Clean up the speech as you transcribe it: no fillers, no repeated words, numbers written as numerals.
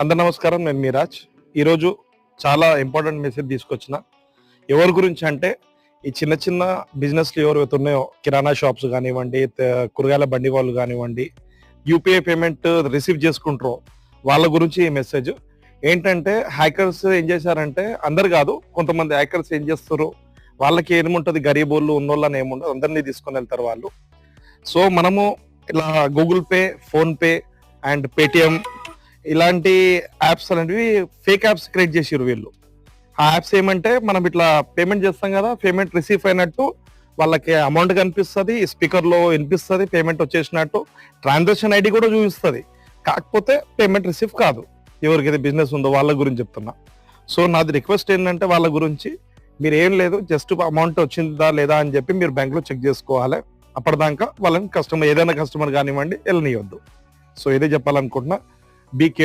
అందరు నమస్కారం, నేను మీరాజ్. ఈరోజు చాలా ఇంపార్టెంట్ మెసేజ్ తీసుకొచ్చిన. ఎవరి గురించి అంటే ఈ చిన్న చిన్న బిజినెస్లు ఎవరైతే ఉన్నాయో, కిరాణా షాప్స్ కానివ్వండి, కూరగాయల బండి వాళ్ళు కానివ్వండి, యూపీఐ పేమెంట్ రిసీవ్ చేసుకుంటారో వాళ్ళ గురించి ఈ మెసేజ్. ఏంటంటే హ్యాకర్స్ ఏం చేశారంటే, అందరు కాదు, కొంతమంది హ్యాకర్స్ ఏం చేస్తారు, వాళ్ళకి ఏముంటుంది, గరీబోళ్ళు ఉన్నోళ్ళని ఏముండదు, అందరినీ తీసుకొని వెళ్తారు వాళ్ళు. సో మనము ఇలా Google pay, phone pay and Paytm ఇలాంటి యాప్స్ అనేవి ఫేక్ యాప్స్ క్రియేట్ చేసిరు వీళ్ళు. ఆ యాప్స్ ఏమంటే, మనం ఇట్లా పేమెంట్ చేస్తాం కదా, పేమెంట్ రిసీవ్ అయినట్టు వాళ్ళకి అమౌంట్ కనిపిస్తుంది, స్పీకర్లో వినిపిస్తుంది, పేమెంట్ వచ్చేసినట్టు ట్రాన్సాక్షన్ ఐడి కూడా చూపిస్తుంది. కాకపోతే పేమెంట్ రిసీవ్ కాదు. ఎవరికైతే బిజినెస్ ఉందో వాళ్ళ గురించి చెప్తున్నా. సో నాది రిక్వెస్ట్ ఏంటంటే, వాళ్ళ గురించి మీరు ఏం లేదు, జస్ట్ అమౌంట్ వచ్చిందా లేదా అని చెప్పి మీరు బ్యాంక్లో చెక్ చేసుకోవాలి. అప్పటిదాకా వాళ్ళని ఏదైనా కస్టమర్ కానివ్వండి వెళ్ళనియొద్దు. సో ఇదే చెప్పాలనుకుంటున్నా. Be care.